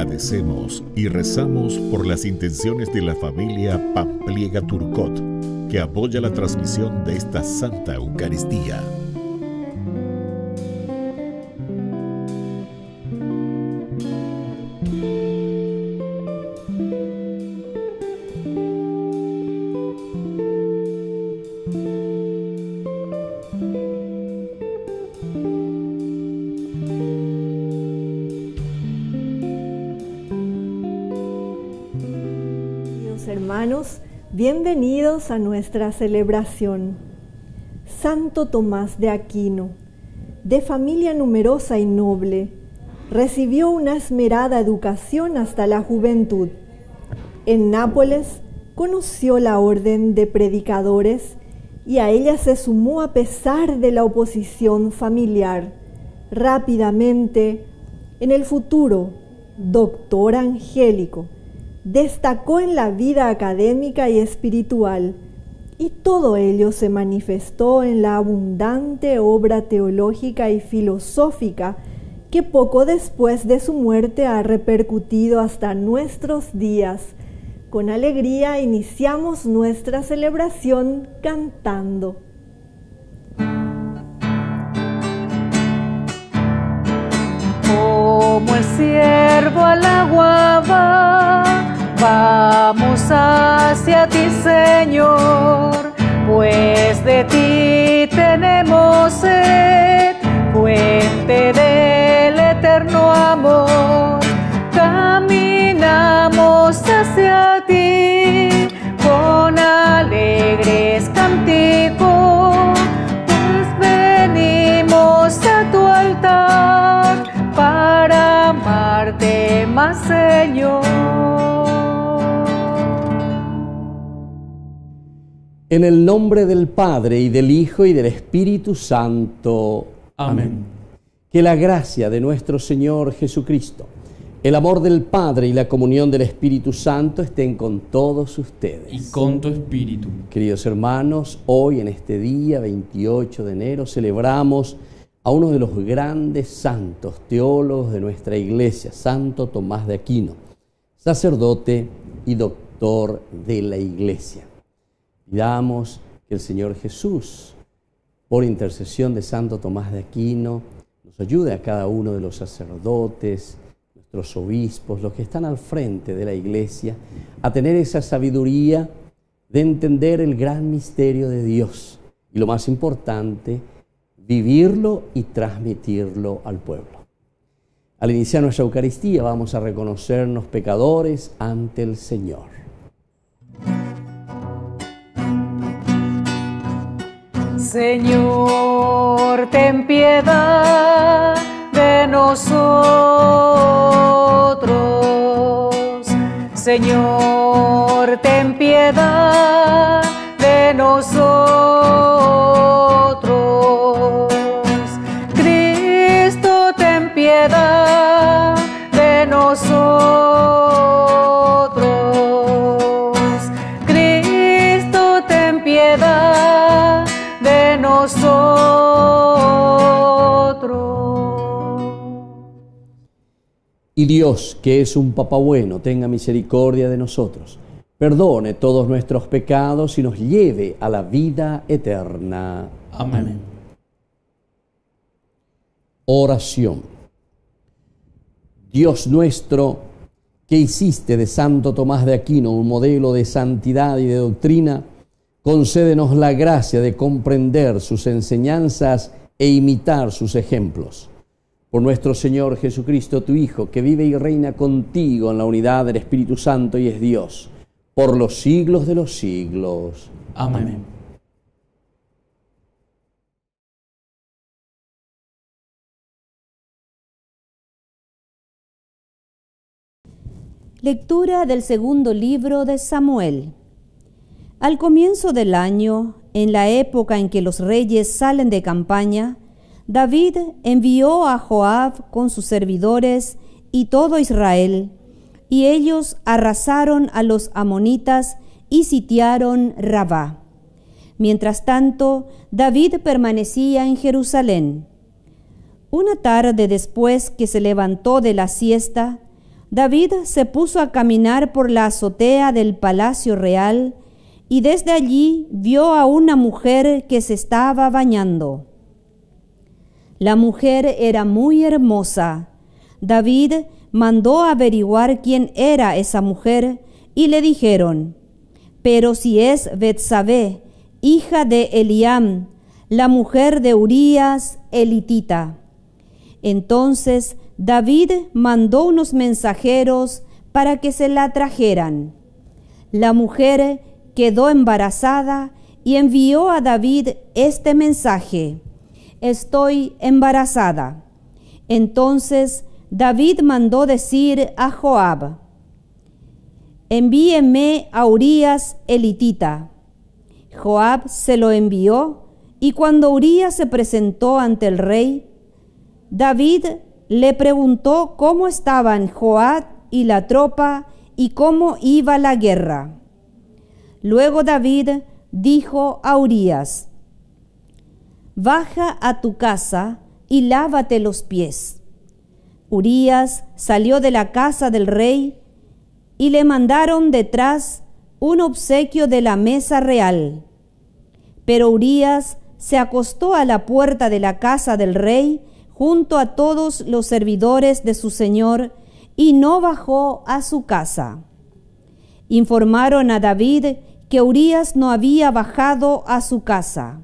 Agradecemos y rezamos por las intenciones de la familia Pampliega Turcot, que apoya la transmisión de esta Santa Eucaristía. Hermanos, bienvenidos a nuestra celebración. Santo Tomás de Aquino, de familia numerosa y noble, recibió una esmerada educación hasta la juventud. En Nápoles conoció la orden de predicadores y a ella se sumó a pesar de la oposición familiar. Rápidamente, en el futuro, doctor angélico, destacó en la vida académica y espiritual, y todo ello se manifestó en la abundante obra teológica y filosófica que poco después de su muerte ha repercutido hasta nuestros días. Con alegría iniciamos nuestra celebración cantando. Como el ciervo al agua va, vamos hacia ti, Señor, pues de ti tenemos sed, fuente del eterno amor. Caminamos hacia ti con alegres cánticos, pues venimos a tu altar para amarte más, Señor. En el nombre del Padre, y del Hijo, y del Espíritu Santo. Amén. Que la gracia de nuestro Señor Jesucristo, el amor del Padre y la comunión del Espíritu Santo estén con todos ustedes. Y con tu espíritu. Queridos hermanos, hoy en este día 28 de enero celebramos a uno de los grandes santos teólogos de nuestra Iglesia, Santo Tomás de Aquino, sacerdote y doctor de la Iglesia. Pidamos que el Señor Jesús, por intercesión de Santo Tomás de Aquino, nos ayude a cada uno de los sacerdotes, nuestros obispos, los que están al frente de la Iglesia, a tener esa sabiduría de entender el gran misterio de Dios y, lo más importante, vivirlo y transmitirlo al pueblo. Al iniciar nuestra Eucaristía vamos a reconocernos pecadores ante el Señor. Señor, ten piedad de nosotros. Señor, ten piedad de nosotros. Cristo, ten piedad de nosotros. Cristo, ten piedad de nosotros. Y Dios, que es un Papá bueno, tenga misericordia de nosotros, perdone todos nuestros pecados y nos lleve a la vida eterna. Amén. Oración. Dios nuestro, que hiciste de Santo Tomás de Aquino un modelo de santidad y de doctrina, concédenos la gracia de comprender sus enseñanzas e imitar sus ejemplos. Por nuestro Señor Jesucristo, tu Hijo, que vive y reina contigo en la unidad del Espíritu Santo y es Dios, por los siglos de los siglos. Amén. Lectura del segundo libro de Samuel. Al comienzo del año, en la época en que los reyes salen de campaña, David envió a Joab con sus servidores y todo Israel, y ellos arrasaron a los amonitas y sitiaron Rabá. Mientras tanto, David permanecía en Jerusalén. Una tarde después que se levantó de la siesta, David se puso a caminar por la azotea del palacio real y desde allí vio a una mujer que se estaba bañando. La mujer era muy hermosa. David mandó averiguar quién era esa mujer y le dijeron: pero si es Betsabé, hija de Eliam, la mujer de Urías elitita. Entonces David mandó unos mensajeros para que se la trajeran. La mujer quedó embarazada y envió a David este mensaje: estoy embarazada. Entonces David mandó decir a Joab: envíeme a Urías elitita. Joab se lo envió, y cuando Urías se presentó ante el rey, David le preguntó cómo estaban Joab y la tropa y cómo iba la guerra. Luego David dijo a Urías: baja a tu casa y lávate los pies. Urías salió de la casa del rey y le mandaron detrás un obsequio de la mesa real. Pero Urías se acostó a la puerta de la casa del rey junto a todos los servidores de su señor y no bajó a su casa. Informaron a David que Urías no había bajado a su casa.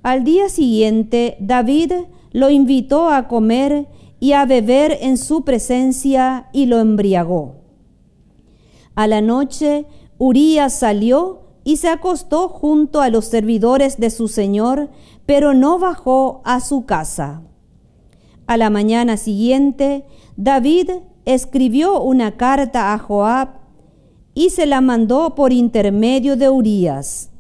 Al día siguiente, David lo invitó a comer y a beber en su presencia y lo embriagó. A la noche, Urías salió y se acostó junto a los servidores de su señor, pero no bajó a su casa. A la mañana siguiente, David escribió una carta a Joab y se la mandó por intermedio de Urías.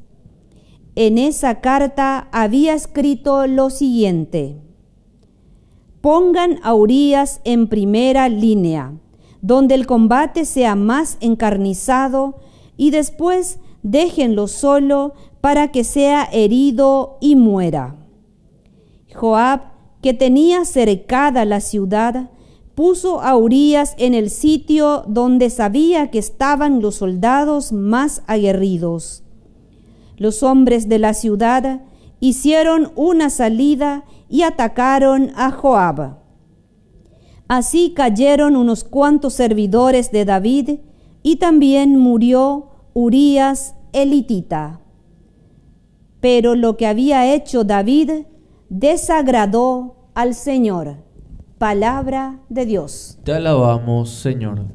En esa carta había escrito lo siguiente: pongan a Urías en primera línea, donde el combate sea más encarnizado, y después déjenlo solo para que sea herido y muera. Joab, que tenía cercada la ciudad, puso a Urías en el sitio donde sabía que estaban los soldados más aguerridos. Los hombres de la ciudad hicieron una salida y atacaron a Joab. Así cayeron unos cuantos servidores de David, y también murió Urías elitita. Pero lo que había hecho David desagradó al Señor. Palabra de Dios. Te alabamos, Señor.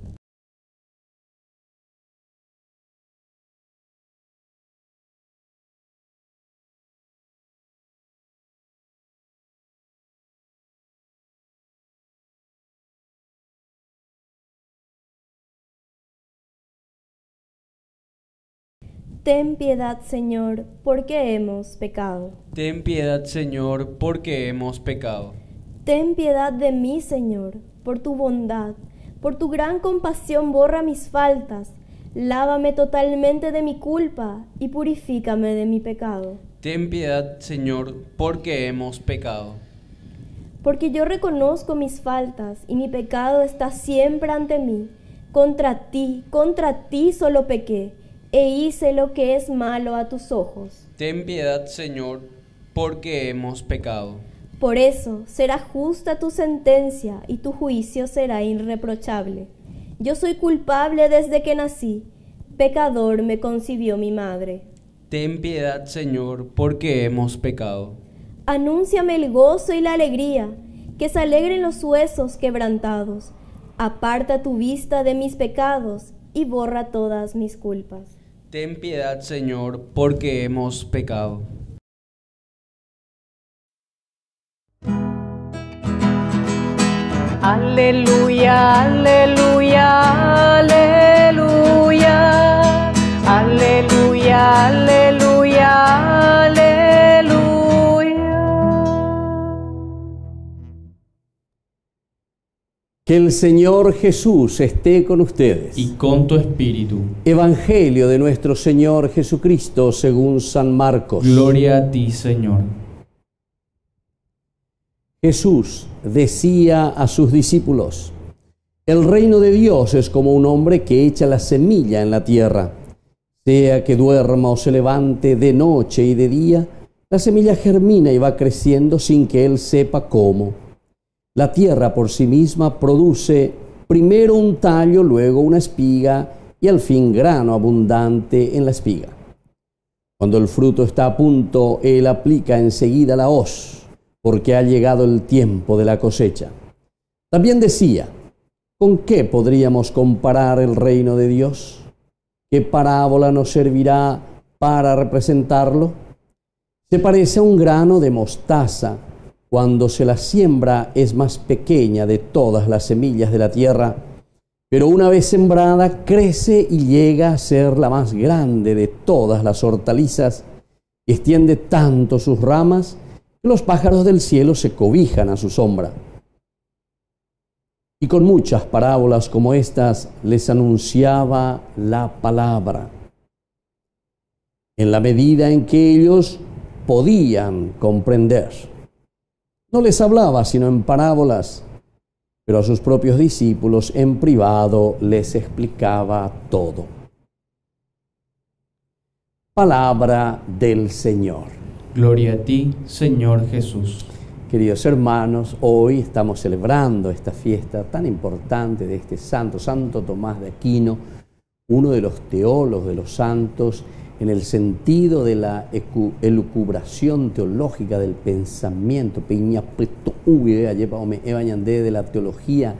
Ten piedad, Señor, porque hemos pecado. Ten piedad, Señor, porque hemos pecado. Ten piedad de mí, Señor, por tu bondad, por tu gran compasión borra mis faltas, lávame totalmente de mi culpa y purifícame de mi pecado. Ten piedad, Señor, porque hemos pecado. Porque yo reconozco mis faltas y mi pecado está siempre ante mí. Contra ti solo pequé, e hice lo que es malo a tus ojos. Ten piedad, Señor, porque hemos pecado. Por eso será justa tu sentencia y tu juicio será irreprochable. Yo soy culpable desde que nací, pecador me concibió mi madre. Ten piedad, Señor, porque hemos pecado. Anúnciame el gozo y la alegría, que se alegren los huesos quebrantados. Aparta tu vista de mis pecados y borra todas mis culpas. Ten piedad, Señor, porque hemos pecado. Aleluya, aleluya, aleluya, aleluya, aleluya, aleluya. Que el Señor Jesús esté con ustedes. Y con tu espíritu. Evangelio de nuestro Señor Jesucristo según San Marcos. Gloria a ti, Señor. Jesús decía a sus discípulos: El reino de Dios es como un hombre que echa la semilla en la tierra. Sea que duerma o se levante de noche y de día, la semilla germina y va creciendo sin que él sepa cómo. La tierra por sí misma produce primero un tallo, luego una espiga y al fin grano abundante en la espiga. Cuando el fruto está a punto, él aplica enseguida la hoz, porque ha llegado el tiempo de la cosecha. También decía, ¿con qué podríamos comparar el reino de Dios? ¿Qué parábola nos servirá para representarlo? Se parece a un grano de mostaza. Cuando se la siembra es más pequeña de todas las semillas de la tierra, pero una vez sembrada crece y llega a ser la más grande de todas las hortalizas y extiende tanto sus ramas que los pájaros del cielo se cobijan a su sombra. Y con muchas parábolas como estas les anunciaba la palabra, en la medida en que ellos podían comprender. No les hablaba sino en parábolas, pero a sus propios discípulos en privado les explicaba todo. Palabra del Señor. Gloria a ti, Señor Jesús. Queridos hermanos, hoy estamos celebrando esta fiesta tan importante de este santo, Santo Tomás de Aquino, uno de los teólogos de los santos, en el sentido de la elucubración teológica del pensamiento, de la teología,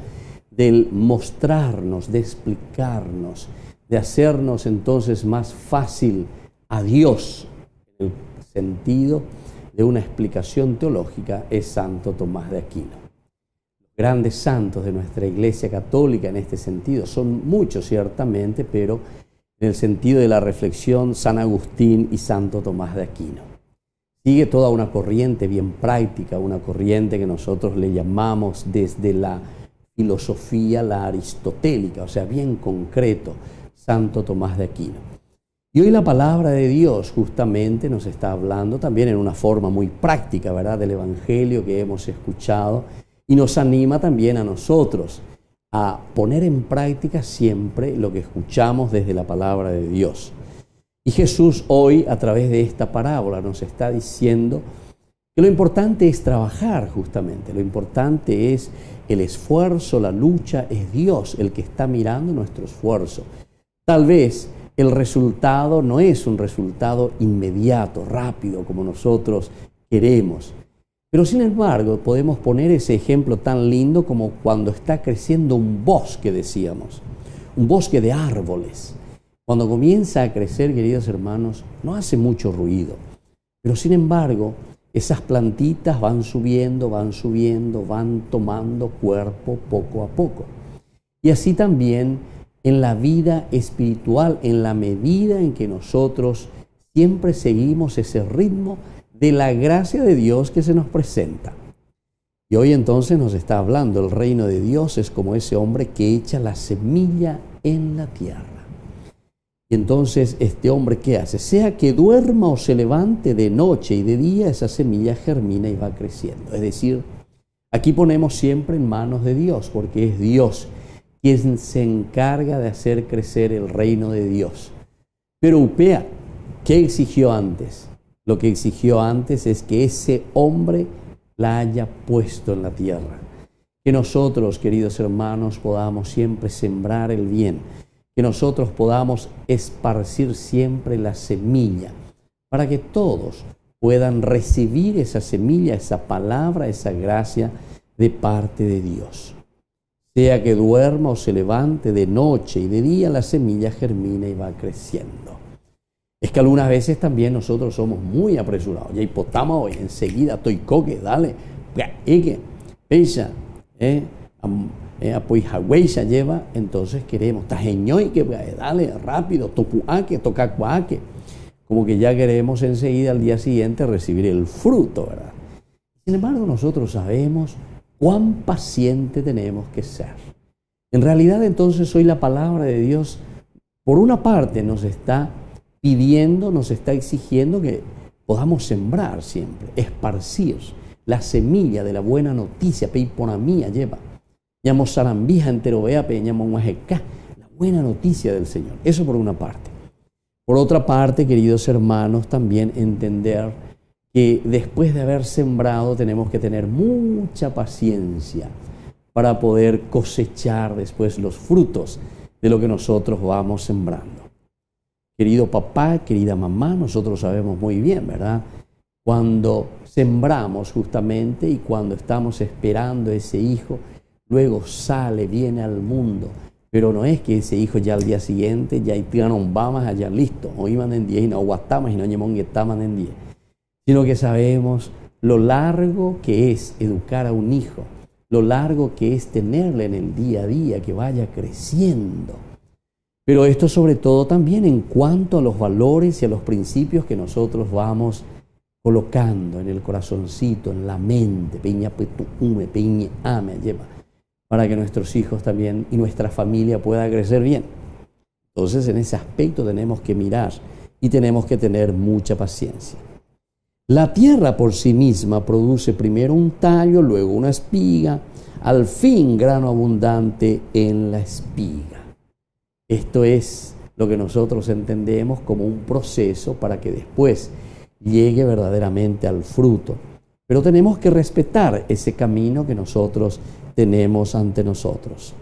del mostrarnos, de explicarnos, de hacernos entonces más fácil a Dios, en el sentido de una explicación teológica, es Santo Tomás de Aquino. Los grandes santos de nuestra Iglesia Católica en este sentido son muchos ciertamente, pero en el sentido de la reflexión, San Agustín y Santo Tomás de Aquino. Sigue toda una corriente bien práctica, una corriente que nosotros le llamamos desde la filosofía, la aristotélica, o sea, bien concreto, Santo Tomás de Aquino. Y hoy la palabra de Dios justamente nos está hablando también en una forma muy práctica, ¿verdad?, del Evangelio que hemos escuchado, y nos anima también a nosotros a poner en práctica siempre lo que escuchamos desde la palabra de Dios. Y Jesús hoy, a través de esta parábola, nos está diciendo que lo importante es trabajar justamente, lo importante es el esfuerzo, la lucha, es Dios el que está mirando nuestro esfuerzo. Tal vez el resultado no es un resultado inmediato, rápido, como nosotros queremos. Pero sin embargo, podemos poner ese ejemplo tan lindo como cuando está creciendo un bosque, decíamos, un bosque de árboles. Cuando comienza a crecer, queridos hermanos, no hace mucho ruido. Pero sin embargo, esas plantitas van subiendo, van tomando cuerpo poco a poco. Y así también en la vida espiritual, en la medida en que nosotros siempre seguimos ese ritmo de la gracia de Dios que se nos presenta. Y hoy entonces nos está hablando, el reino de Dios es como ese hombre que echa la semilla en la tierra. Y entonces este hombre, ¿qué hace? Sea que duerma o se levante de noche y de día, esa semilla germina y va creciendo. Es decir, aquí ponemos siempre en manos de Dios, porque es Dios quien se encarga de hacer crecer el reino de Dios. Pero Upea, ¿qué exigió antes? Lo que exigió antes es que ese hombre la haya puesto en la tierra. Que nosotros, queridos hermanos, podamos siempre sembrar el bien. Que nosotros podamos esparcir siempre la semilla, para que todos puedan recibir esa semilla, esa palabra, esa gracia de parte de Dios. Sea que duerma o se levante de noche y de día, la semilla germina y va creciendo. Es que algunas veces también nosotros somos muy apresurados. Ya hipotamos hoy, enseguida, estoy coque, dale, pues Hawaiisa lleva, entonces queremos, tajeñoy, que dale, rápido, topuaque, tocacuaque. Como que ya queremos enseguida al día siguiente recibir el fruto, ¿verdad? Sin embargo, nosotros sabemos cuán paciente tenemos que ser. En realidad, entonces, hoy la palabra de Dios, por una parte, nos está pidiendo, nos está exigiendo que podamos sembrar siempre, esparcir la semilla de la buena noticia, peiponamía lleva. Ñamos sarambija entero vea peñamos guajecá. La buena noticia del Señor. Eso por una parte. Por otra parte, queridos hermanos, también entender que después de haber sembrado tenemos que tener mucha paciencia para poder cosechar después los frutos de lo que nosotros vamos sembrando. Querido papá, querida mamá, nosotros sabemos muy bien, ¿verdad? Cuando sembramos justamente y cuando estamos esperando ese hijo, luego sale, viene al mundo. Pero no es que ese hijo ya al día siguiente ya tiran bamas allá listo, o iban en 10 y no guatamas y no ñemonguetaman en 10, sino que sabemos lo largo que es educar a un hijo, lo largo que es tenerle en el día a día, que vaya creciendo. Pero esto sobre todo también en cuanto a los valores y a los principios que nosotros vamos colocando en el corazoncito, en la mente, peña petume, peña ame, lleva, para que nuestros hijos también y nuestra familia pueda crecer bien. Entonces, en ese aspecto tenemos que mirar y tenemos que tener mucha paciencia. La tierra por sí misma produce primero un tallo, luego una espiga, al fin grano abundante en la espiga. Esto es lo que nosotros entendemos como un proceso para que después llegue verdaderamente al fruto. Pero tenemos que respetar ese camino que nosotros tenemos ante nosotros.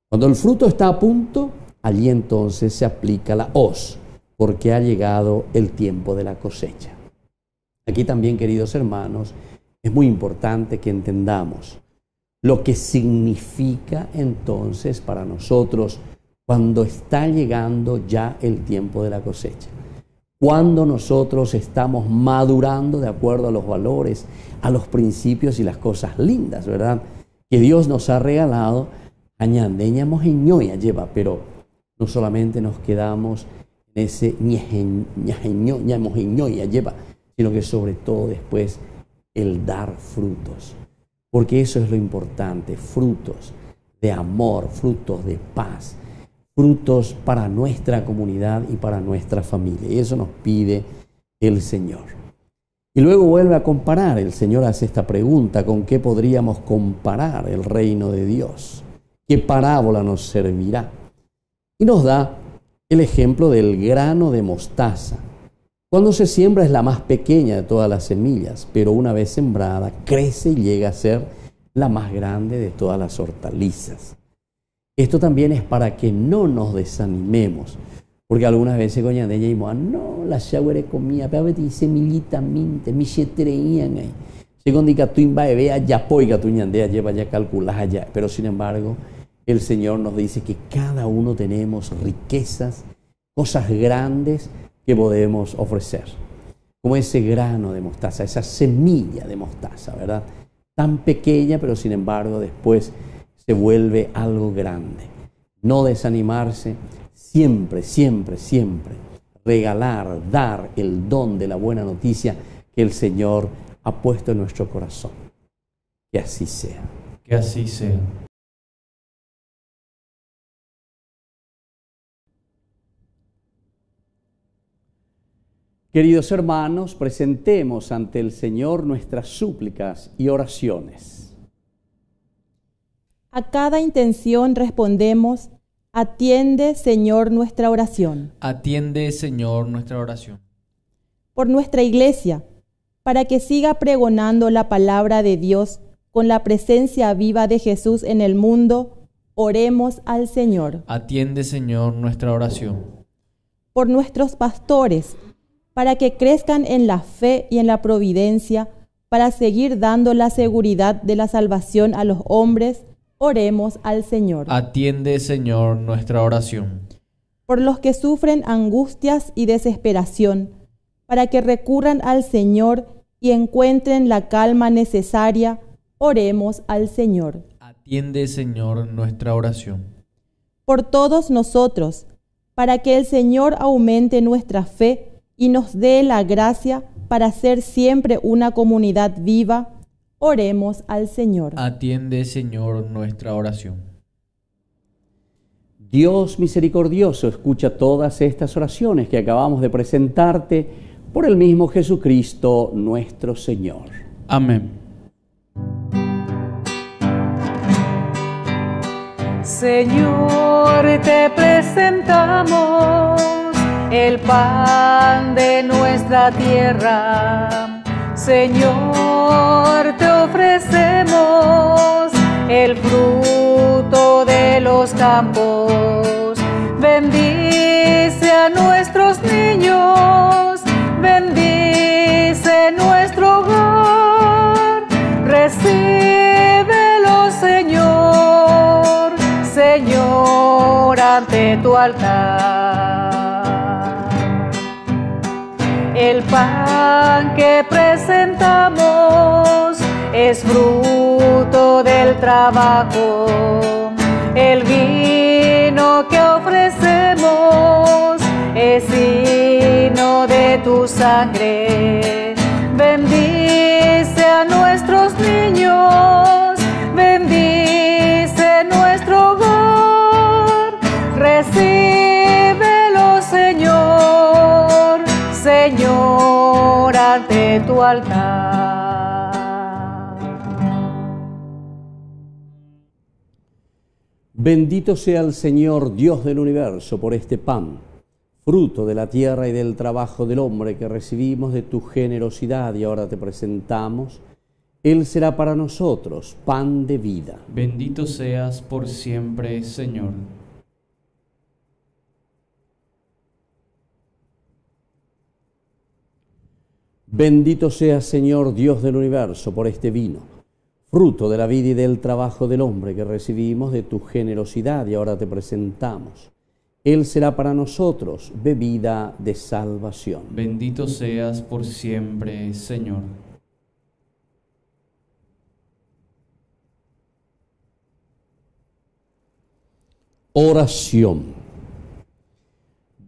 Cuando el fruto está a punto, allí entonces se aplica la hoz, porque ha llegado el tiempo de la cosecha. Aquí también, queridos hermanos, es muy importante que entendamos lo que significa entonces para nosotros cuando está llegando ya el tiempo de la cosecha. Cuando nosotros estamos madurando de acuerdo a los valores, a los principios y las cosas lindas, ¿verdad?, que Dios nos ha regalado, añandeñamos en ñoya lleva, pero no solamente nos quedamos en ese ñoya lleva, sino que sobre todo después el dar frutos. Porque eso es lo importante, frutos de amor, frutos de paz, frutos para nuestra comunidad y para nuestra familia. Y eso nos pide el Señor. Y luego vuelve a comparar. El Señor hace esta pregunta: ¿con qué podríamos comparar el reino de Dios? ¿Qué parábola nos servirá? Y nos da el ejemplo del grano de mostaza. Cuando se siembra es la más pequeña de todas las semillas, pero una vez sembrada crece y llega a ser la más grande de todas las hortalizas. Esto también es para que no nos desanimemos, porque algunas veces coña de ella y no, la shawere comía, pero dice semillita minte, mi chetreían ahí. Según diga tú imba vea ya poiga tu ñandea lleva ya calculada ya, pero sin embargo el Señor nos dice que cada uno tenemos riquezas, cosas grandes que podemos ofrecer, como ese grano de mostaza, esa semilla de mostaza, ¿verdad? Tan pequeña, pero sin embargo después se vuelve algo grande. No desanimarse, siempre, siempre, siempre regalar, dar el don de la buena noticia que el Señor ha puesto en nuestro corazón. Que así sea. Que así sea. Queridos hermanos, presentemos ante el Señor nuestras súplicas y oraciones. A cada intención respondemos: atiende, Señor, nuestra oración. Atiende, Señor, nuestra oración. Por nuestra iglesia, para que siga pregonando la palabra de Dios con la presencia viva de Jesús en el mundo, oremos al Señor. Atiende, Señor, nuestra oración. Por nuestros pastores, para que crezcan en la fe y en la providencia, para seguir dando la seguridad de la salvación a los hombres, oremos al Señor. Atiende, Señor, nuestra oración. Por los que sufren angustias y desesperación, para que recurran al Señor y encuentren la calma necesaria, oremos al Señor. Atiende, Señor, nuestra oración. Por todos nosotros, para que el Señor aumente nuestra fe y nos dé la gracia para ser siempre una comunidad viva, oremos al Señor. Atiende, Señor, nuestra oración. Dios misericordioso, escucha todas estas oraciones que acabamos de presentarte por el mismo Jesucristo nuestro Señor. Amén. Señor, te presentamos el pan de nuestra tierra. Señor, te ofrecemos el fruto de los campos. Bendice a nuestros niños, bendice nuestro hogar. Recíbelo, Señor, Señor, ante tu altar. El pan que presentamos es fruto del trabajo. El vino que ofrecemos es himno de tu sangre. Bendice a nuestros niños, bendice nuestro hogar. Recíbelo, Señor, Señor, ante tu altar. Bendito sea el Señor, Dios del universo, por este pan, fruto de la tierra y del trabajo del hombre que recibimos de tu generosidad y ahora te presentamos. Él será para nosotros pan de vida. Bendito seas por siempre, Señor. Bendito seas, Señor, Dios del universo, por este vino, fruto de la vida y del trabajo del hombre que recibimos de tu generosidad y ahora te presentamos. Él será para nosotros bebida de salvación. Bendito seas por siempre, Señor. Oración.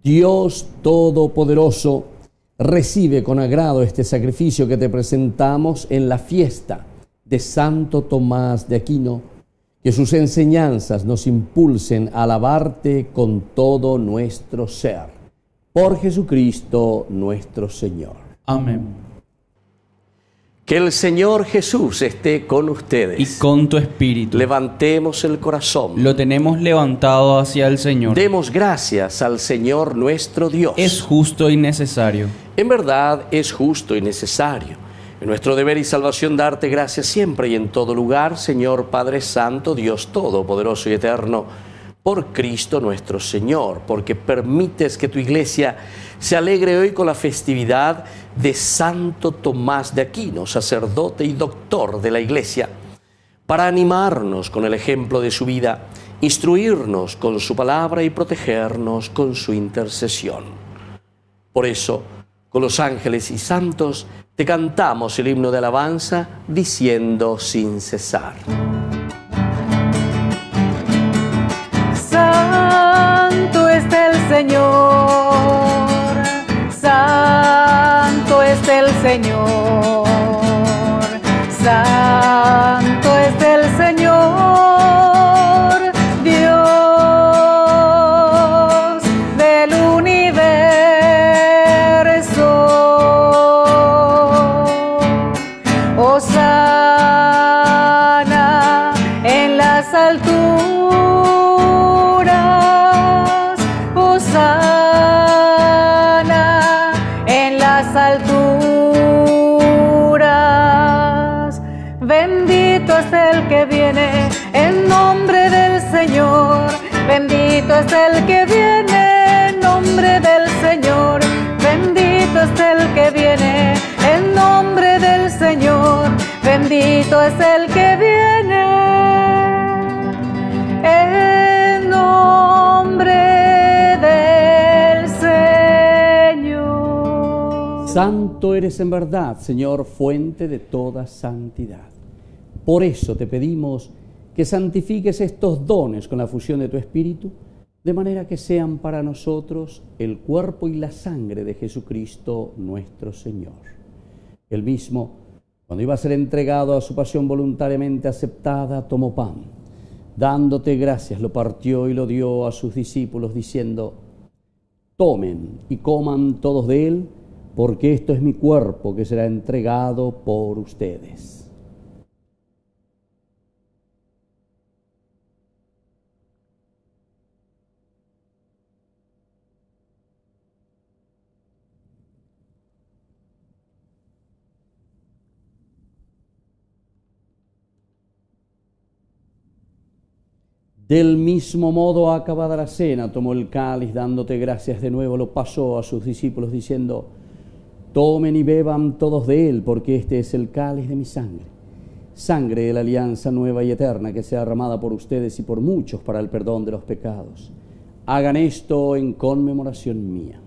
Dios Todopoderoso, recibe con agrado este sacrificio que te presentamos en la fiesta de Santo Tomás de Aquino, que sus enseñanzas nos impulsen a alabarte con todo nuestro ser. Por Jesucristo nuestro Señor. Amén. Que el Señor Jesús esté con ustedes. Y con tu espíritu. Levantemos el corazón. Lo tenemos levantado hacia el Señor. Demos gracias al Señor nuestro Dios. Es justo y necesario. En verdad es justo y necesario. Es nuestro deber y salvación darte gracias siempre y en todo lugar, Señor Padre Santo, Dios Todopoderoso y Eterno, por Cristo nuestro Señor, porque permites que tu Iglesia se alegre hoy con la festividad de Santo Tomás de Aquino, sacerdote y doctor de la Iglesia, para animarnos con el ejemplo de su vida, instruirnos con su palabra y protegernos con su intercesión. Por eso, con los ángeles y santos, te cantamos el himno de alabanza, diciendo sin cesar. Santo es el Señor, santo es el Señor, santo es el Señor, Dios del universo. Hosana en las alturas, hosana en las alturas. Bendito es el que viene en nombre del Señor, bendito es el que viene en nombre del Señor, bendito es el que viene en nombre del Señor, bendito es el que viene en nombre del Señor. Santo eres en verdad, Señor, fuente de toda santidad. Por eso te pedimos que santifiques estos dones con la fusión de tu Espíritu, de manera que sean para nosotros el cuerpo y la sangre de Jesucristo nuestro Señor. Él mismo, cuando iba a ser entregado a su pasión voluntariamente aceptada, tomó pan. Dándote gracias, lo partió y lo dio a sus discípulos, diciendo: tomen y coman todos de él, porque esto es mi cuerpo que será entregado por ustedes. Del mismo modo, acabada la cena, tomó el cáliz, dándote gracias de nuevo, lo pasó a sus discípulos, diciendo: tomen y beban todos de él, porque este es el cáliz de mi sangre, sangre de la alianza nueva y eterna, que sea derramada por ustedes y por muchos para el perdón de los pecados. Hagan esto en conmemoración mía.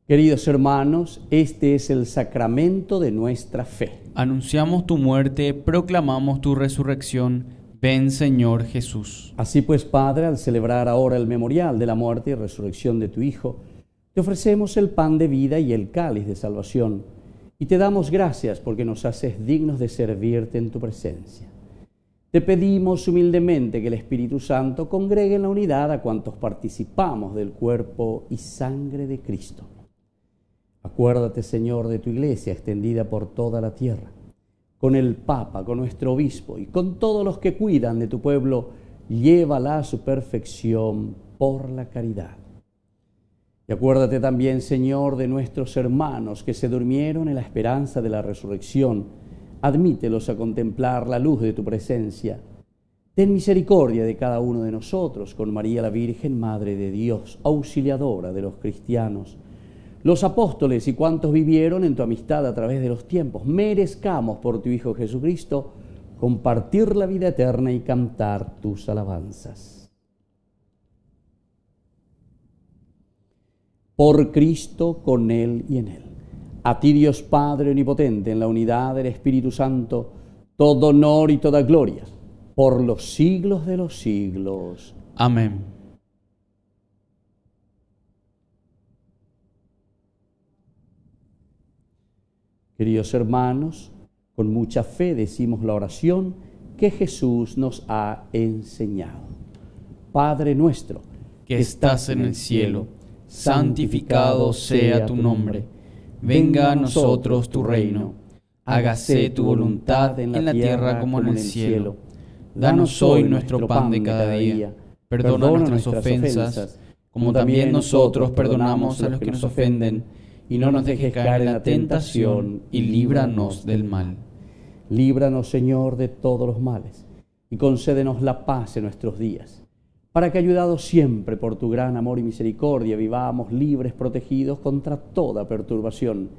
Queridos hermanos, este es el sacramento de nuestra fe. Anunciamos tu muerte, proclamamos tu resurrección. Ven, Señor Jesús. Así pues, Padre, al celebrar ahora el memorial de la muerte y resurrección de tu Hijo, te ofrecemos el pan de vida y el cáliz de salvación, y te damos gracias porque nos haces dignos de servirte en tu presencia. Te pedimos humildemente que el Espíritu Santo congregue en la unidad a cuantos participamos del cuerpo y sangre de Cristo. Acuérdate, Señor, de tu Iglesia extendida por toda la tierra, con el Papa, con nuestro Obispo y con todos los que cuidan de tu pueblo, llévala a su perfección por la caridad. Y acuérdate también, Señor, de nuestros hermanos que se durmieron en la esperanza de la resurrección. Admítelos a contemplar la luz de tu presencia. Ten misericordia de cada uno de nosotros, con María la Virgen, Madre de Dios, auxiliadora de los cristianos, los apóstoles y cuantos vivieron en tu amistad a través de los tiempos. Merezcamos por tu Hijo Jesucristo compartir la vida eterna y cantar tus alabanzas. Por Cristo, con Él y en Él. A ti, Dios Padre omnipotente, en la unidad del Espíritu Santo, todo honor y toda gloria, por los siglos de los siglos. Amén. Queridos hermanos, con mucha fe decimos la oración que Jesús nos ha enseñado. Padre nuestro, que estás en el cielo, santificado sea tu nombre. Venga a nosotros tu reino. Hágase tu voluntad en la tierra como en el cielo. Danos hoy nuestro pan de cada día. Perdona nuestras ofensas, como también nosotros perdonamos a los que nos ofenden. Y no nos dejes caer en la tentación, y líbranos del mal. Líbranos, Señor, de todos los males, y concédenos la paz en nuestros días, para que, ayudados siempre por tu gran amor y misericordia, vivamos libres, protegidos contra toda perturbación,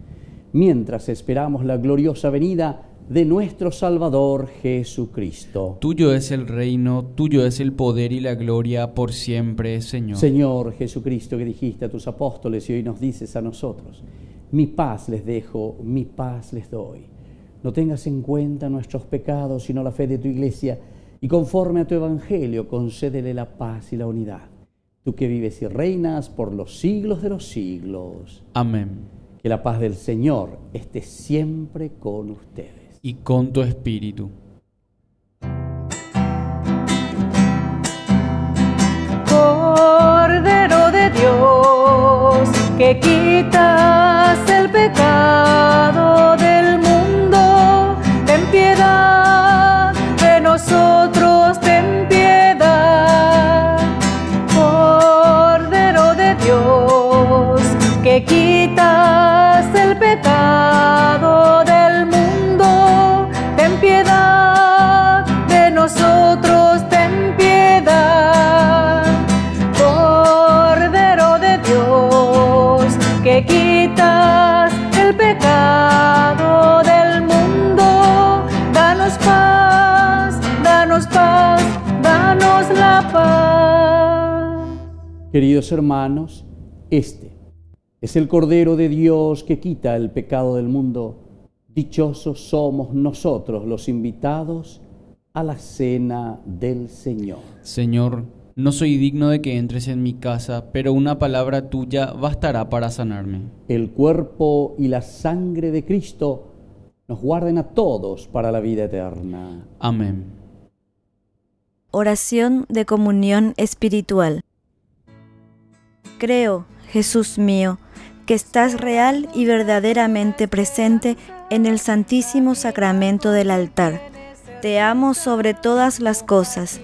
mientras esperamos la gloriosa venida de nuestro Salvador Jesucristo. Tuyo es el reino, tuyo es el poder y la gloria por siempre, Señor. Señor Jesucristo, que dijiste a tus apóstoles y hoy nos dices a nosotros: mi paz les dejo, mi paz les doy. No tengas en cuenta nuestros pecados, sino la fe de tu Iglesia, y conforme a tu Evangelio, concédele la paz y la unidad. Tú que vives y reinas por los siglos de los siglos. Amén. Que la paz del Señor esté siempre con ustedes. Y con tu espíritu. Cordero de Dios, que quitas el pecado del mundo, ten piedad de nosotros, ten piedad. Cordero de Dios, que quitas el pecado del mundo, ten piedad de nosotros, ten piedad. Cordero de Dios, que quitas el pecado del mundo, danos paz, danos paz, danos la paz. Queridos hermanos, este es el Cordero de Dios que quita el pecado del mundo. Dichosos somos nosotros los invitados a la cena del Señor. Señor, no soy digno de que entres en mi casa, pero una palabra tuya bastará para sanarme. El cuerpo y la sangre de Cristo nos guarden a todos para la vida eterna. Amén. Oración de comunión espiritual. Creo, Jesús mío, que estás real y verdaderamente presente en el Santísimo Sacramento del altar. Te amo sobre todas las cosas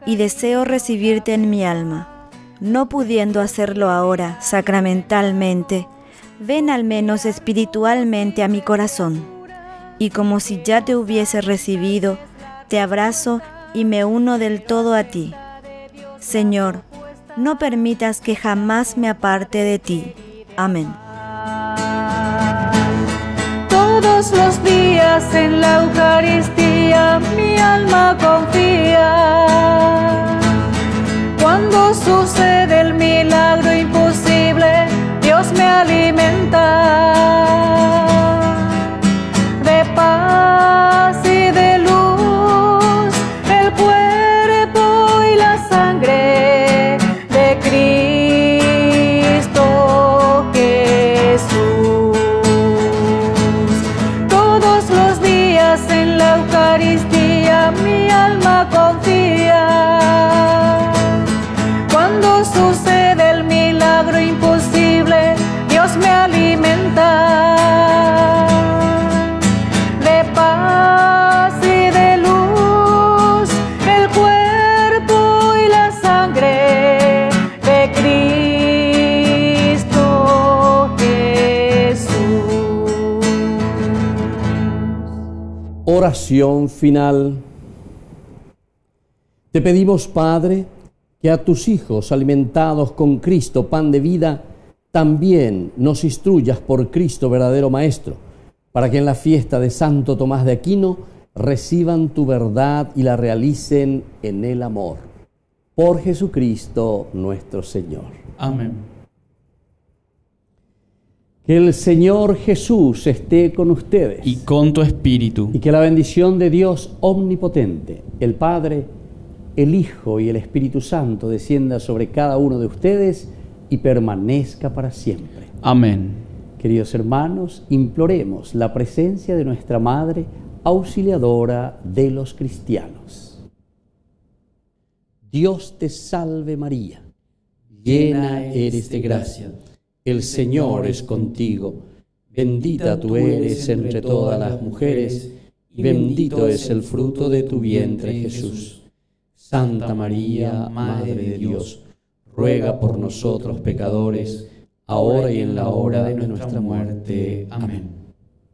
y deseo recibirte en mi alma. No pudiendo hacerlo ahora sacramentalmente, ven al menos espiritualmente a mi corazón, y como si ya te hubiese recibido, te abrazo y me uno del todo a ti. Señor, no permitas que jamás me aparte de ti. Amén. Todos los días en la Eucaristía mi alma confía. Cuando sucede el milagro imposible, Dios me alimenta de paz y de luz, el cuerpo y la sangre de Cristo Jesús. Todos los días en la Eucaristía mi alma confía. Cuando sucede el milagro imposible, Dios me alimenta de paz y de luz, el cuerpo y la sangre de Cristo Jesús. Oración final. Te pedimos, Padre, que a tus hijos alimentados con Cristo, pan de vida, también nos instruyas por Cristo, verdadero Maestro, para que en la fiesta de Santo Tomás de Aquino reciban tu verdad y la realicen en el amor. Por Jesucristo nuestro Señor. Amén. Que el Señor Jesús esté con ustedes. Y con tu espíritu. Y que la bendición de Dios omnipotente, el Padre, el Hijo y el Espíritu Santo descienda sobre cada uno de ustedes y permanezca para siempre. Amén. Queridos hermanos, imploremos la presencia de nuestra Madre, auxiliadora de los cristianos. Dios te salve María, llena eres de gracia, el Señor es contigo, bendita tú eres entre todas las mujeres, y bendito es el fruto de tu vientre Jesús. Santa María, Madre de Dios, ruega por nosotros pecadores, ahora y en la hora de nuestra muerte. Amén.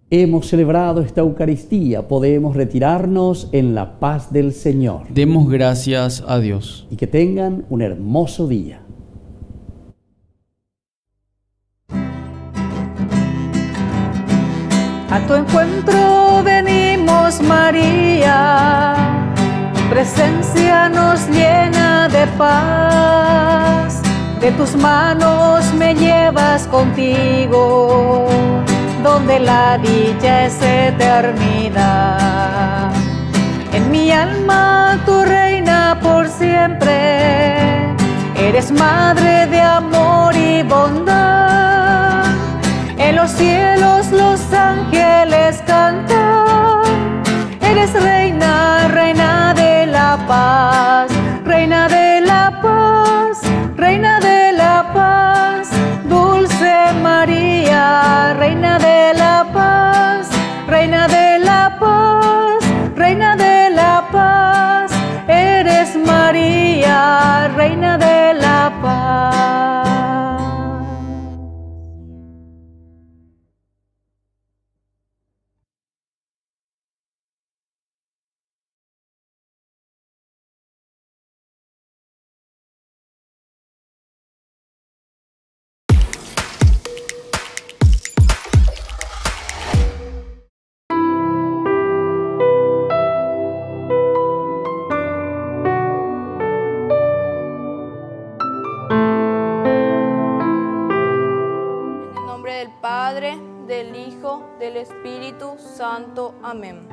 Hemos celebrado esta Eucaristía, podemos retirarnos en la paz del Señor. Demos gracias a Dios. Y que tengan un hermoso día. A tu encuentro venimos, María. Tu presencia nos llena de paz, de tus manos me llevas contigo, donde la dicha es eternidad. En mi alma tú reina por siempre, eres madre de amor y bondad. En los cielos los ángeles cantan, eres reina, reina de la paz, reina de la paz, reina de la paz, dulce María, reina de la paz, reina de la paz, reina de la paz, eres María, reina de la paz. Del Hijo, del Espíritu Santo. Amén.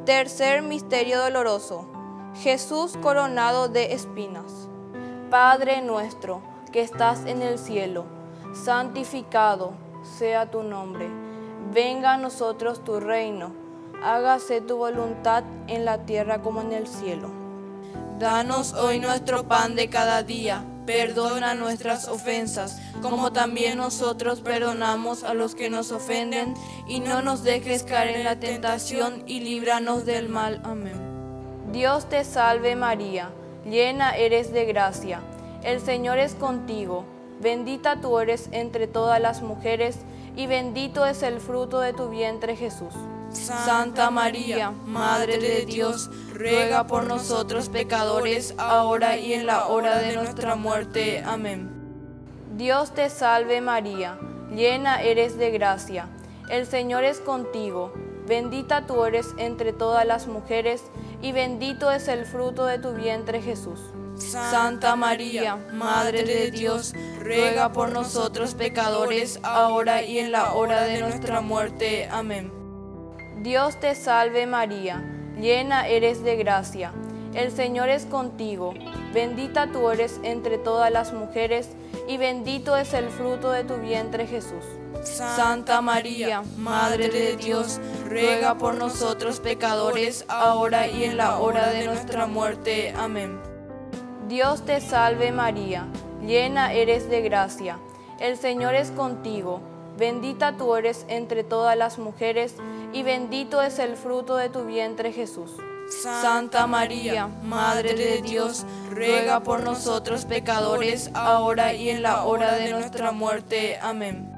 Tercer misterio doloroso. Jesús coronado de espinas. Padre nuestro, que estás en el cielo, santificado sea tu nombre. Venga a nosotros tu reino. Hágase tu voluntad en la tierra como en el cielo. Danos hoy nuestro pan de cada día. Perdona nuestras ofensas, como también nosotros perdonamos a los que nos ofenden, y no nos dejes caer en la tentación, y líbranos del mal. Amén. Dios te salve María, llena eres de gracia, el Señor es contigo, bendita tú eres entre todas las mujeres, y bendito es el fruto de tu vientre Jesús. Santa María, Madre de Dios, ruega por nosotros pecadores, ahora y en la hora de nuestra muerte. Amén. Dios te salve María, llena eres de gracia, el Señor es contigo, bendita tú eres entre todas las mujeres, y bendito es el fruto de tu vientre Jesús. Santa María, Madre de Dios, ruega por nosotros pecadores, ahora y en la hora de nuestra muerte. Amén. Dios te salve María, llena eres de gracia, el Señor es contigo, bendita tú eres entre todas las mujeres, y bendito es el fruto de tu vientre Jesús. Santa María, Madre de Dios, ruega por nosotros pecadores, ahora y en la hora de nuestra muerte. Amén. Dios te salve María, llena eres de gracia, el Señor es contigo, bendita tú eres entre todas las mujeres, y bendito es el fruto de tu vientre Jesús. Santa María, Madre de Dios, ruega por nosotros pecadores, ahora y en la hora de nuestra muerte. Amén.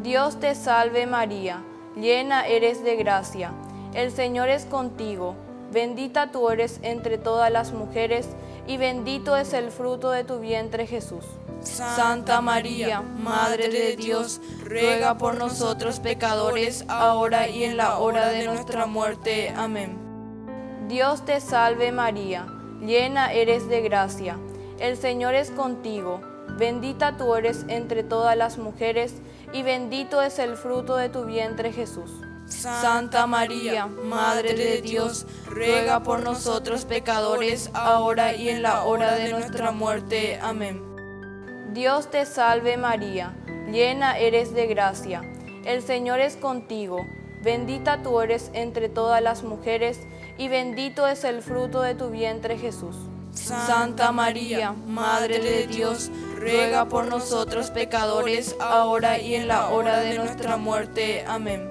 Dios te salve María, llena eres de gracia, el Señor es contigo, bendita tú eres entre todas las mujeres, y bendito es el fruto de tu vientre Jesús. Santa María, Madre de Dios, ruega por nosotros pecadores, ahora y en la hora de nuestra muerte. Amén. Dios te salve María, llena eres de gracia, el Señor es contigo, bendita tú eres entre todas las mujeres, y bendito es el fruto de tu vientre Jesús. Santa María, Madre de Dios, ruega por nosotros pecadores, ahora y en la hora de nuestra muerte. Amén. Dios te salve María, llena eres de gracia, el Señor es contigo, bendita tú eres entre todas las mujeres, y bendito es el fruto de tu vientre Jesús. Santa María, Madre de Dios, ruega por nosotros pecadores, ahora y en la hora de nuestra muerte. Amén.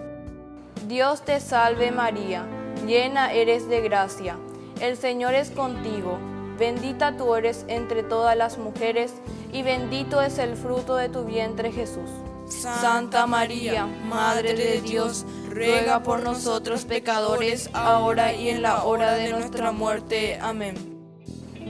Dios te salve María, llena eres de gracia, el Señor es contigo, bendita tú eres entre todas las mujeres, y bendito es el fruto de tu vientre Jesús. Santa María, Madre de Dios, ruega por nosotros pecadores, ahora y en la hora de nuestra muerte. Amén.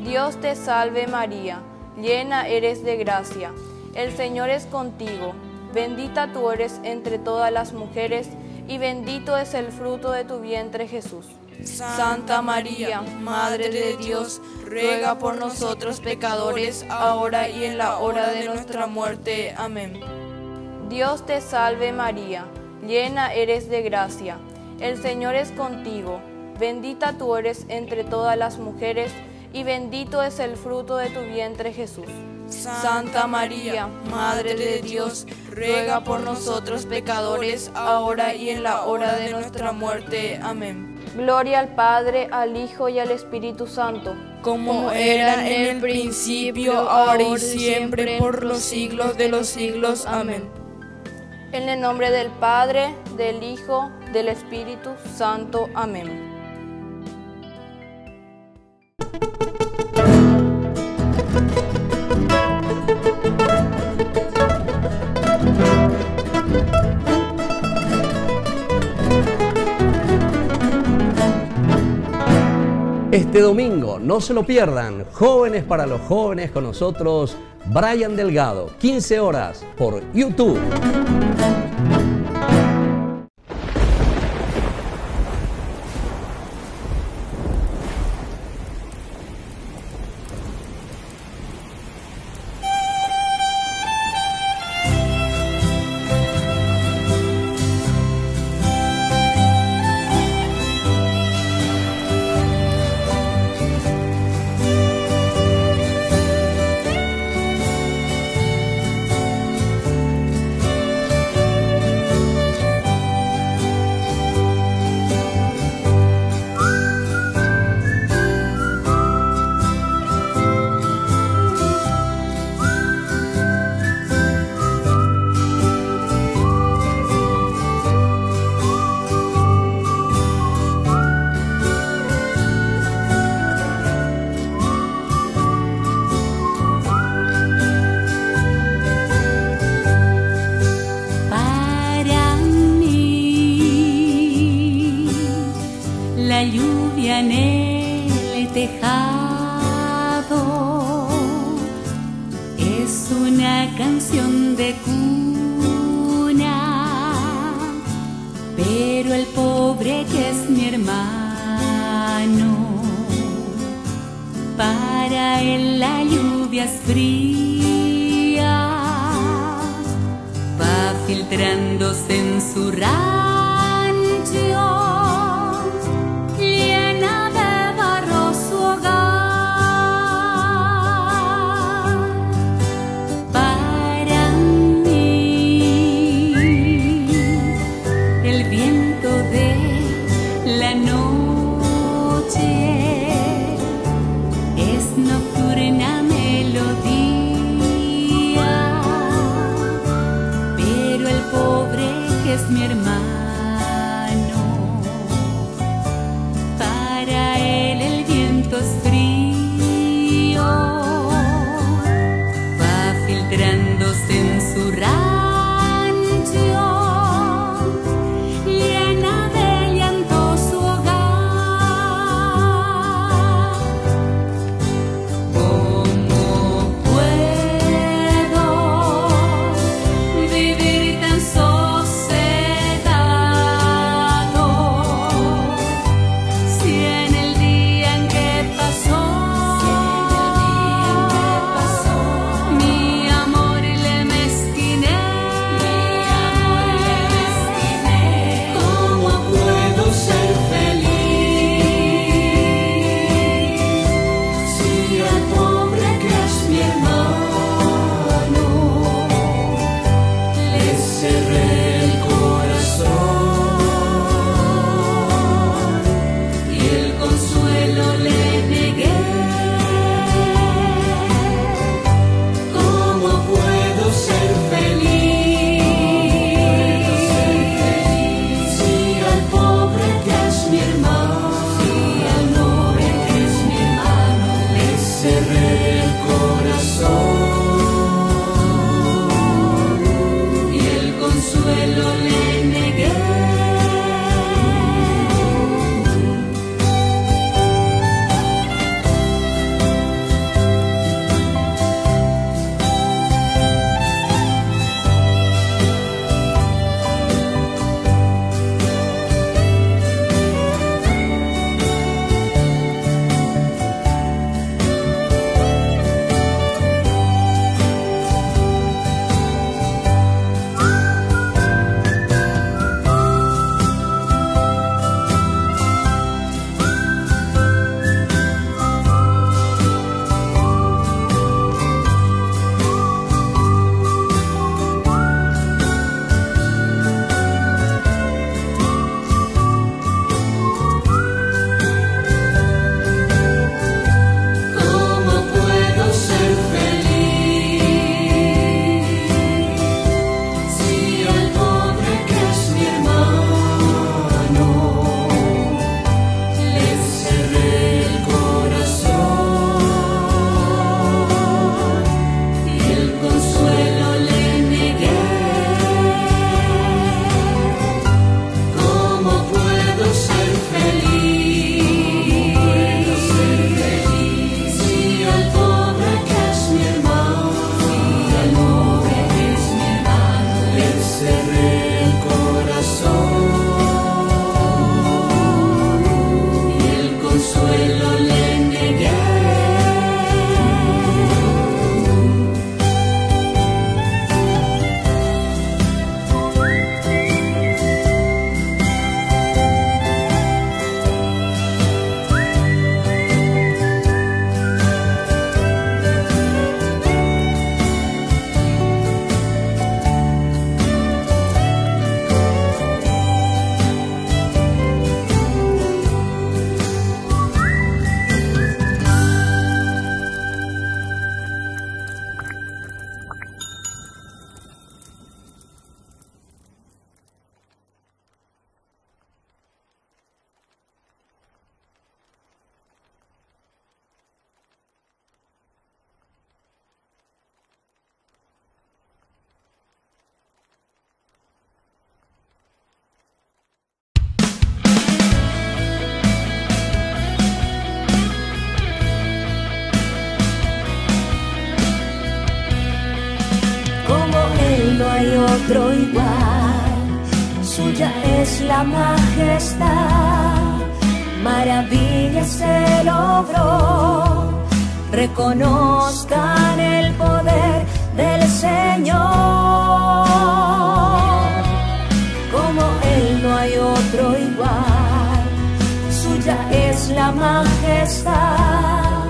Dios te salve María, llena eres de gracia, el Señor es contigo, bendita tú eres entre todas las mujeres, y bendito es el fruto de tu vientre Jesús. Santa María, Madre de Dios, ruega por nosotros pecadores, ahora y en la hora de nuestra muerte. Amén. Dios te salve María, llena eres de gracia, el Señor es contigo, bendita tú eres entre todas las mujeres, y bendito es el fruto de tu vientre Jesús. Santa María, Madre de Dios, ruega por nosotros pecadores, ahora y en la hora de nuestra muerte. Amén. Gloria al Padre, al Hijo y al Espíritu Santo, como era en el principio, ahora y siempre, por los siglos de los siglos. Amén. En el nombre del Padre, del Hijo, del Espíritu Santo. Amén. Este domingo, no se lo pierdan, Jóvenes para los Jóvenes con nosotros, Brian Delgado, 15 horas por YouTube. tejado es una canción de cuna, pero el pobre que es mi hermano, para él la lluvia es fría, va filtrándose en su rancho, llena de barro su hogar. Para mí, el viento de la noche es nocturna melodía, pero el pobre que es mi hermano, otro igual. Suya es la majestad, maravillas se logró. Reconozcan el poder del Señor. Como Él no hay otro igual. Suya es la majestad,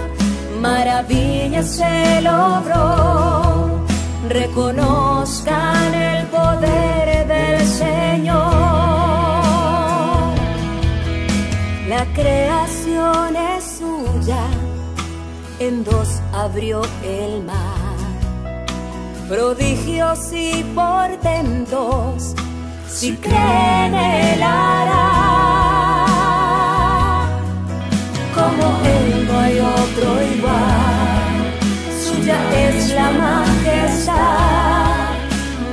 maravillas se logró. Reconozcan el poder del Señor. La creación es suya, en dos abrió el mar. Prodigios y portentos, si creen Él hará. Como Él no hay otro igual. Suya es la majestad,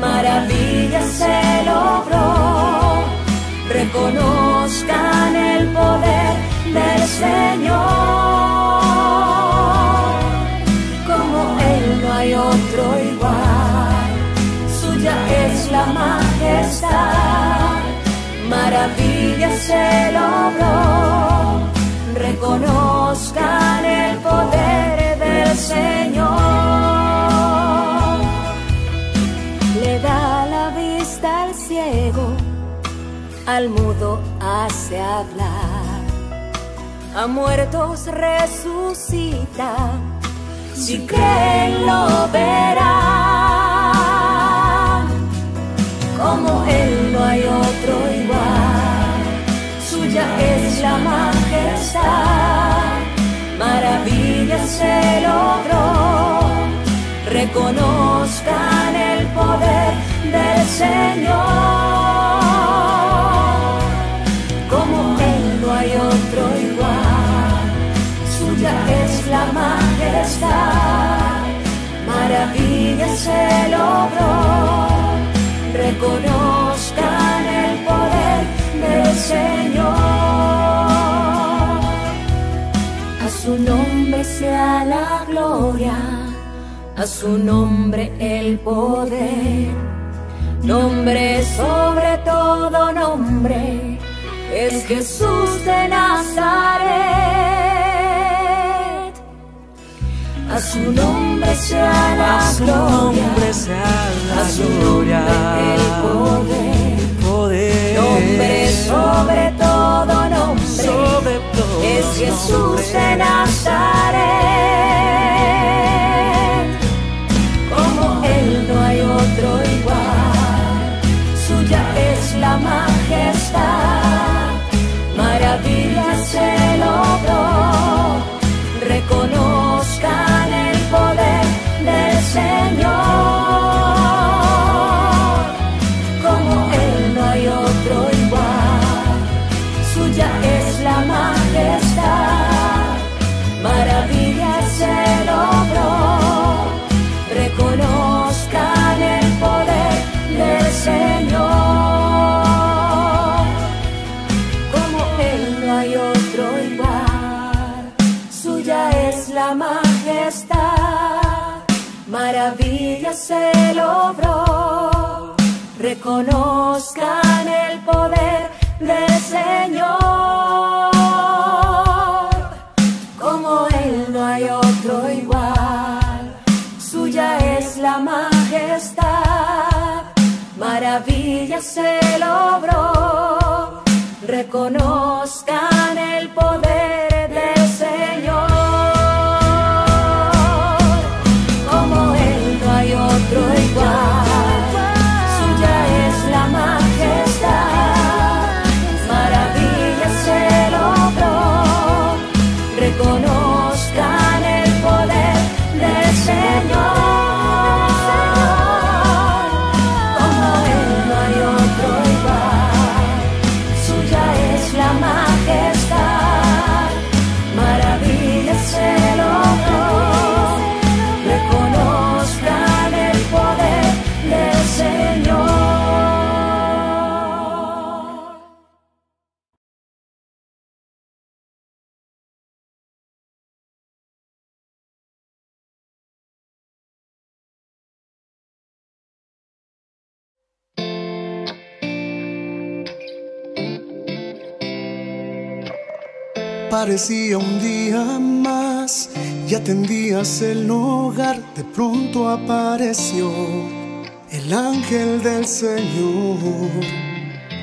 maravillas se logró. Reconozcan el poder del Señor. Como Él no hay otro igual. Suya es la majestad, maravillas se logró. Reconozcan el poder del Señor. Le da la vista al ciego, al mudo hace hablar, a muertos resucita, si creen lo verán. Como Él no hay otro igual. Suya es la majestad, maravillas se logró. Reconozcan el poder del Señor. Como Él no hay otro igual. Suya es la majestad, maravillas se logró. Reconozcan el poder del Señor. A su nombre sea la gloria, a su nombre el poder. Nombre sobre todo nombre, es Jesús de Nazaret. A su nombre sea la gloria, a su nombre el poder. Nombre sobre todo nombre, es Jesús de Nazaret. Como Él no hay otro igual. Suya es la majestad, maravillas se logró. Reconozcan el poder del Señor. Como Él no hay otro igual. Suya es la majestad, maravillas se logró. Reconozcan el poder del Señor. Como Él no hay otro igual. Suya es la majestad, maravillas se logró. Reconozcan el poder del Señor. Como Él no hay otro igual. Suya es la majestad, maravillas se logró. Reconozcan el poder del Señor. Como Él no hay otro igual. Suya es la majestad, maravillas se logró. Reconozcan el poder del Señor. Como Él no hay otro igual. Suya es la majestad, maravillas se logró. Reconozcan el poder del Señor. parecía un día más y atendías el hogar, de pronto apareció el ángel del Señor.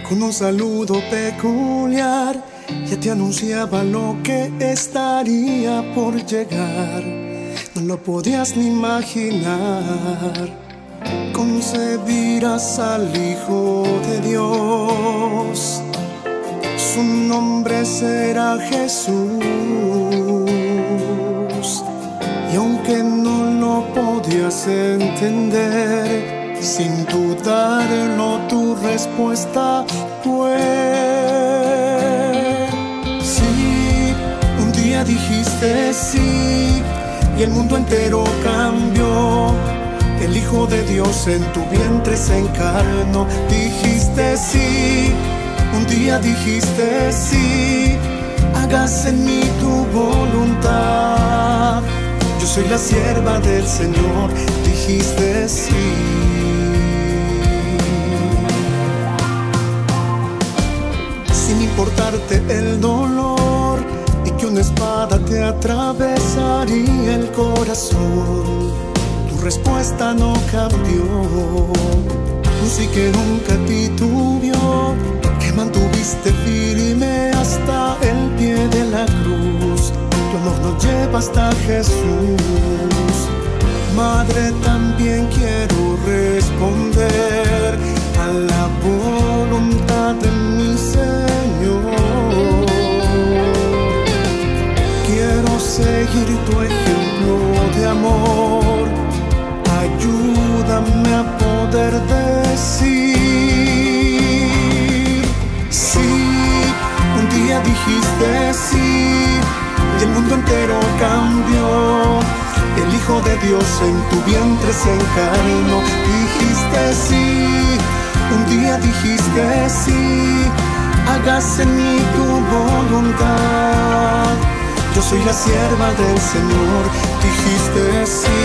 Con un saludo peculiar ya te anunciaba lo que estaría por llegar. No lo podías ni imaginar. Concebirás al Hijo de Dios, su nombre será Jesús. Y aunque no lo podías entender, sin dudarlo tu respuesta fue sí. Un día dijiste sí y el mundo entero cambió. El Hijo de Dios en tu vientre se encarnó. Dijiste sí, un día dijiste sí, hágase en mí tu voluntad. Yo soy la sierva del Señor, dijiste sí. Sin importarte el dolor y que una espada te atravesaría el corazón, respuesta no cambió. Un sí que nunca titubeó, que mantuviste firme hasta el pie de la cruz. Tu amor nos lleva hasta Jesús. Madre, también quiero responder a la voluntad de mi Señor. Quiero seguir tu ejemplo de amor. Ayúdame a poder decir sí. Un día dijiste sí y el mundo entero cambió. El Hijo de Dios en tu vientre se encarnó. Dijiste sí, un día dijiste sí, hágase en mí tu voluntad. Yo soy la sierva del Señor, dijiste sí.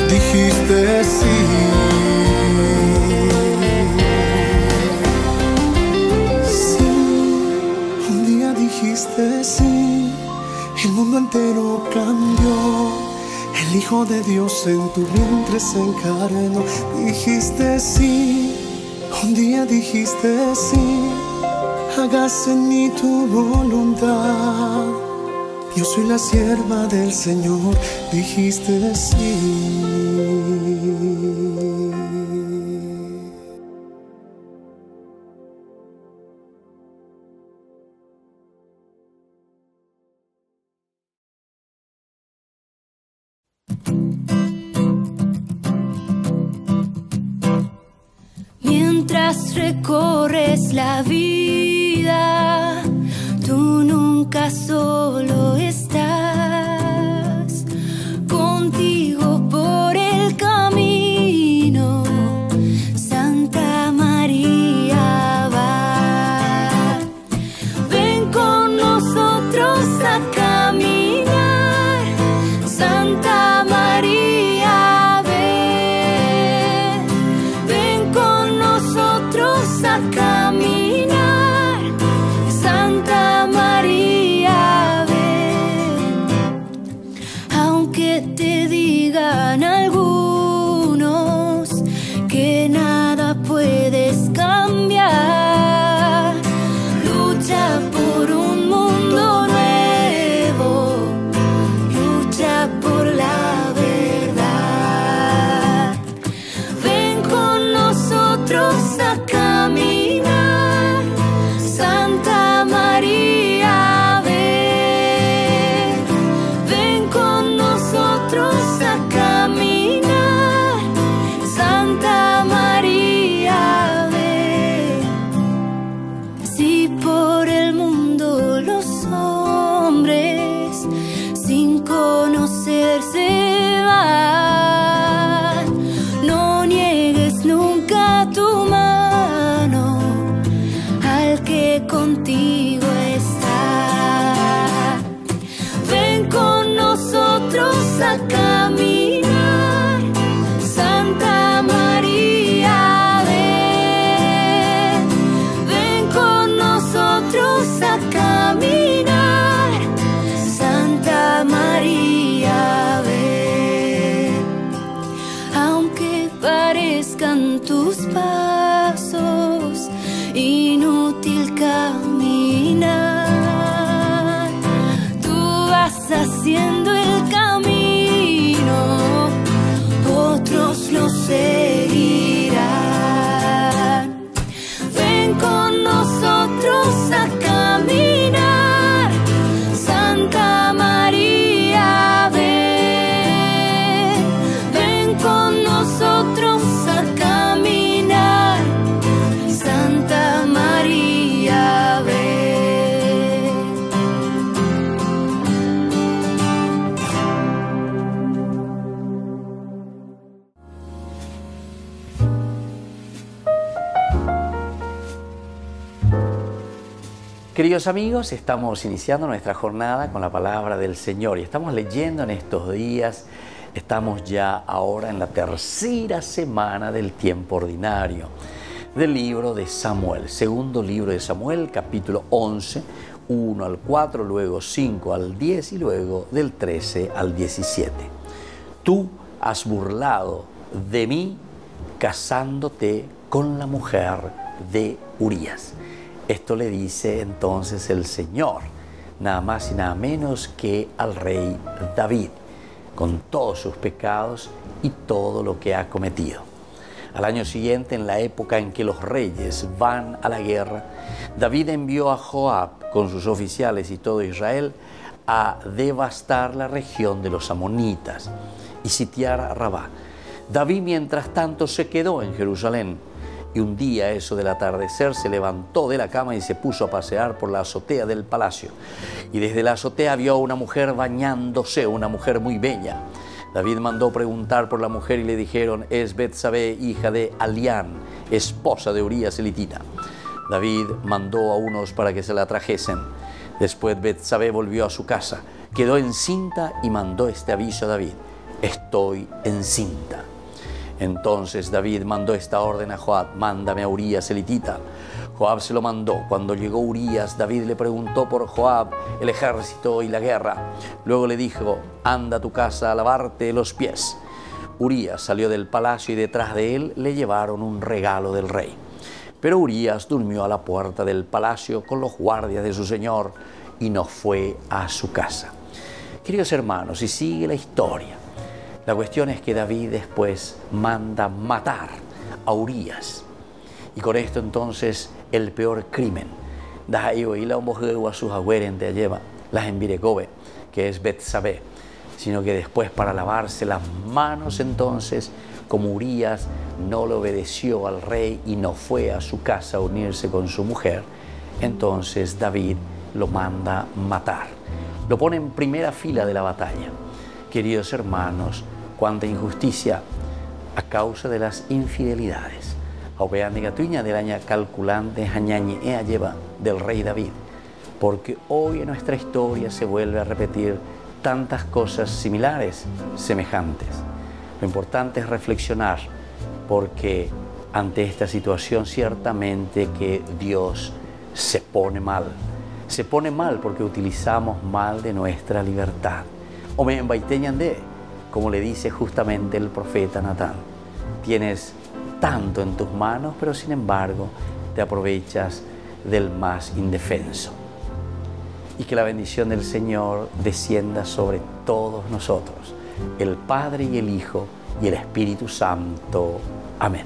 Dijiste sí. Sí, un día dijiste sí, el mundo entero cambió. El Hijo de Dios en tu vientre se encarnó. Dijiste sí, un día dijiste sí, hágase en mí tu voluntad. Yo soy la sierva del Señor, dijiste sí. Mientras recorres la vida, tú nunca solo estás. Contigo por el camino, Santa María va. Ven con nosotros a caminar, Santa María, ven. Ven con nosotros a caminar, Santa Queridos amigos, estamos iniciando nuestra jornada con la palabra del Señor y estamos leyendo en estos días, estamos ya ahora en la tercera semana del tiempo ordinario del libro de Samuel, segundo libro de Samuel, capítulo 11, 1 al 4, luego 5 al 10 y luego del 13 al 17. Tú has burlado de mí casándote con la mujer de Urías. Esto le dice entonces el Señor, nada más y nada menos que al rey David, con todos sus pecados y todo lo que ha cometido. Al año siguiente, en la época en que los reyes van a la guerra, David envió a Joab con sus oficiales y todo Israel a devastar la región de los amonitas y sitiar a Rabá. David, mientras tanto, se quedó en Jerusalén. Y un día, eso del atardecer, se levantó de la cama y se puso a pasear por la azotea del palacio. Y desde la azotea vio a una mujer bañándose, una mujer muy bella. David mandó preguntar por la mujer y le dijeron: es Betsabé, hija de Alián, esposa de Urías elitita. David mandó a unos para que se la trajesen. Después Betsabé volvió a su casa, quedó encinta y mandó este aviso a David: estoy encinta. Entonces David mandó esta orden a Joab: mándame a Urías elitita. Joab se lo mandó. Cuando llegó Urías, David le preguntó por Joab, el ejército y la guerra. Luego le dijo: anda a tu casa a lavarte los pies. Urías salió del palacio y detrás de él le llevaron un regalo del rey. Pero Urías durmió a la puerta del palacio con los guardias de su señor y no fue a su casa. Queridos hermanos, y sigue la historia. La cuestión es que David después manda matar a Urías. Y con esto entonces el peor crimen. Que es Betsabé. Sino que después, para lavarse las manos entonces, como Urías no le obedeció al rey y no fue a su casa a unirse con su mujer, entonces David lo manda matar. Lo pone en primera fila de la batalla. Queridos hermanos, cuánta injusticia a causa de las infidelidades. Del año calculante lleva del rey David, porque hoy en nuestra historia se vuelve a repetir tantas cosas similares, semejantes. Lo importante es reflexionar, porque ante esta situación ciertamente que Dios se pone mal. Se pone mal porque utilizamos mal de nuestra libertad. Como le dice justamente el profeta Natán, tienes tanto en tus manos, pero sin embargo te aprovechas del más indefenso. Y que la bendición del Señor descienda sobre todos nosotros, el Padre y el Hijo y el Espíritu Santo. Amén.